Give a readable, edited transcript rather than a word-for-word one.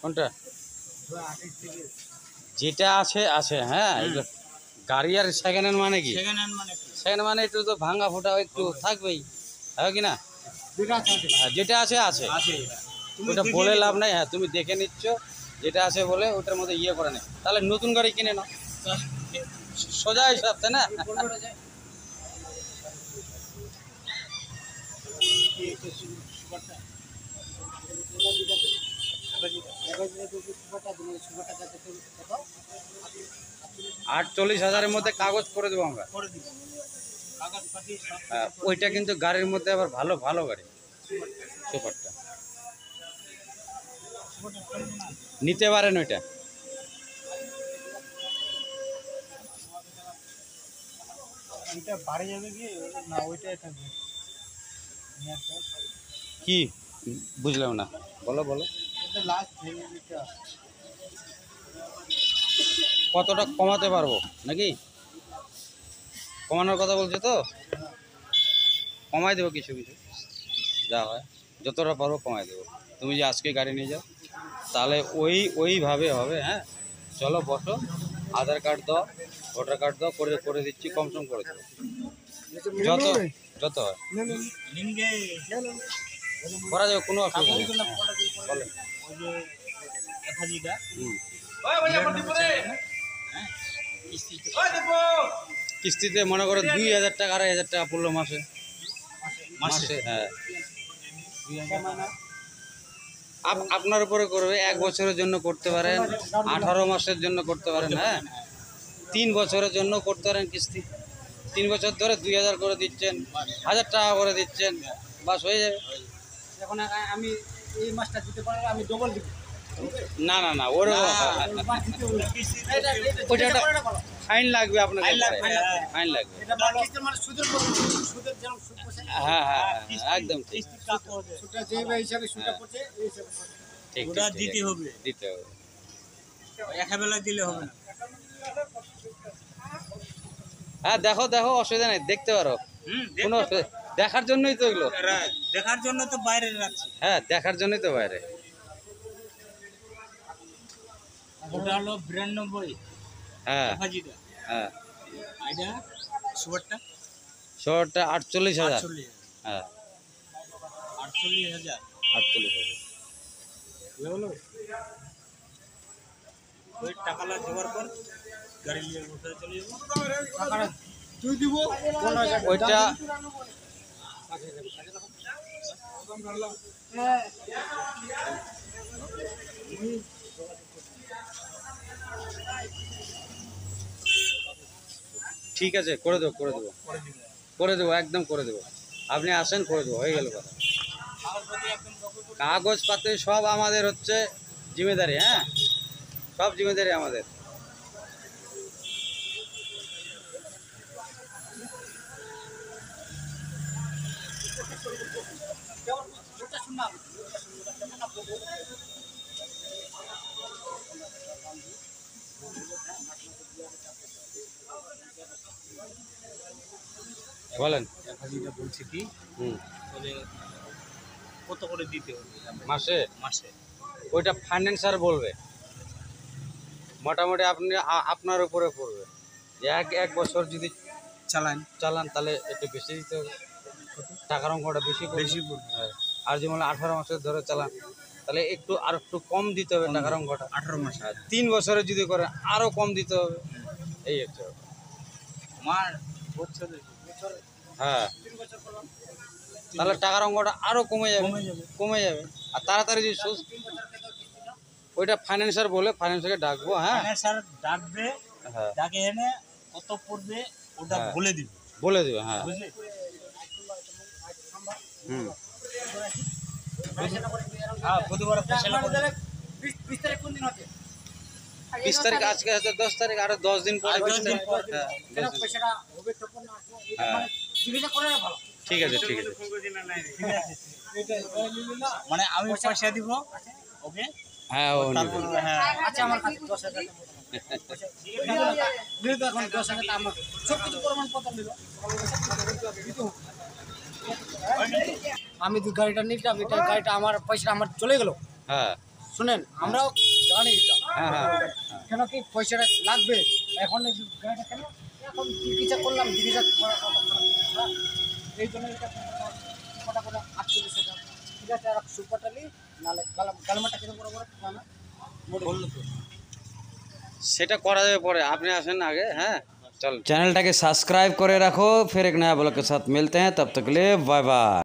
কোনটা? যেটা আছে আছে, হ্যাঁ। গাড়ি আর সেকেন্ড হ্যান্ড মানে কি? সেকেন্ড মানে একটু তো ভাঙা ফোটা একটু থাকবেই, হবে কি না? যেটা আছে আছে, ওটা বলে লাভ নাই। হ্যাঁ, তুমি দেখে নিচ্ছ যেটা আছে বলে ওটার মধ্যে ইয়ে করে নেই, তাহলে নতুন গাড়ি কিনে নাও, সোজা হিসাব, তাই না? $48,000-এর মধ্যে কাগজ করে দেবো আমরা। হ্যাঁ, ওইটা কিন্তু গাড়ির মধ্যে আবার ভালো ভালো গাড়ি, সুপারটা নিতে পারেন। ওইটা বাড়ি যাবে কি না ওইটাই থাকবে? কি বুঝলাম না, বলো বলো। কতটা কমাতে পারবো নাকি? কমানোর কথা বলছো তো? কমাই দেবো কিছু কিছু, যা হয় যতটা পারবো কমাই দেবো। তুমি যে আজকে গাড়ি নিয়ে যাও, তাহলে ওইভাবে হবে। হ্যাঁ, চলো বসো, আধার কার্ড দাও, ভোটার কার্ড দাও, করে করে দিচ্ছি, কম সম করে দেবো, যত যত হয় করা যাবে, কোনো অসুবিধা নেই। বলো। কিস্তিতে মনে করো 2,000 টাকা 2,500 টাকা পড়লো মাসে মাসে। হ্যাঁ, আপনার উপরে করবে। 1 বছরের জন্য করতে পারেন, 18 মাসের জন্য করতে পারেন, হ্যাঁ, 3 বছরের জন্য করতে পারেন কিস্তি। 3 বছর ধরে 2,000 করে দিচ্ছেন, 1,000 টাকা করে দিচ্ছেন, বাস হয়ে যাবে। এখন আমি এই মাসটা দিতে পারলে আমি ডবল দিব। না না না, ওর ফাইন লাগবে, আপনাকে ফাইন লাগবে। হ্যাঁ হ্যাঁ, একদম ঠিক, ঠিক দিতে হবে, দিতে হবে, একাবেলা দিলে হবে না। হ্যাঁ, দেখো দেখো, অসুবিধা নেই, দেখতে পারো, কোনো দেখার জন্যই তো এগুলো, দেখার জন্য তো বাইরে রাখছি। হ্যাঁ, দেখার জন্যই তো বাইরে। ওটা হলো 92। হ্যাঁ হ্যাঁ, এটা সুপারটা শহরটা 48,000। হ্যাঁ, 48,000। 48,000 হলো ওই টাকাটা জোগাড় কর, গাড়ি নিয়ে বসে চলে যাবো। টাকাটা তুই দিব ওইটা। ঠিক আছে, করে দেবো করে দেবো করে দেবো, একদম করে দেবো। আপনি আসেন, করে দেবো, হয়ে গেল কথা। কাগজপাতি সব আমাদের হচ্ছে জিম্মেদারি, হ্যাঁ, সব জিম্মেদারি আমাদের। বলেন। বলছি কি, কত করে দিতে হবে মাসে? মাসে ওইটা ফাইন্যান্সার বলবে, মোটামুটি আপনি আপনার উপরে পড়বে। যে এক বছর যদি চালান তাহলে একটু বেশি দিতে হবে, টাকার অঙ্কটা বেশি পড়বে। হ্যাঁ, আর যেমন 18 মাসের ধরে চালান তাহলে আর একটু কম দিতে হবে টাকার অঙ্কটা। 18 মাস। 3 বছরের যদি করেন আরও কম দিতে হবে, এই হচ্ছে। হ্যাঁ, তাহলে টাকার অঙ্কটা আরও কমে যাবে। আর তাড়াতাড়ি যদি ওইটা ফাইন্যান্সার বলে, ফাইন্যান্সারকে ডাকবো। হ্যাঁ, ফাইন্যান্সার ডাকবে, ডাকে এনে কত পড়বে ওটা বলে দিবে। হ্যাঁ, বুঝলি? হ্যাঁ, বুধবার ফয়সালা করে 20 তারিখ কোন দিন হচ্ছে? 20 তারিখ আজকে হচ্ছে 10 তারিখ, আরো 10 দিন পরে। হ্যাঁ, পয়সাটা হবে তখন না। মানে জিজ্ঞাসা করে না, ভালো। ঠিক আছে ঠিক আছে, মানে আমি পয়সা দিব, ওকে? হ্যাঁ, ও আচ্ছা, আমার কাছে 10,000 এখন 10,000 আমার সব কিছু প্রমাণপত্র নিল। আমি গাড়িটা নিলাম, এটা গাড়িটা আমার পয়সা আমার চলে গেল। হ্যাঁ, শুনেন আমরাও জানি এটা হ্যাঁ হ্যাঁ কেন কি পয়সাটা লাগবে এখন এই গাড়িটা কেন এখন চিকিৎসা করলাম চিকিৎসা করার কথা খারাপ। এই জন্য এটা কটা করে 48,000 ঠিক আছে আর সুপারটালি নাহলে গালমাটা কেন বড় বড় না বললো তো সেটা করা যাবে পরে, আপনি আসেন আগে। হ্যাঁ चल चैनल टाके सब्सक्राइब करे रखो, फिर एक नया ब्लॉग के साथ मिलते हैं, तब तक के लिए बाय बाय।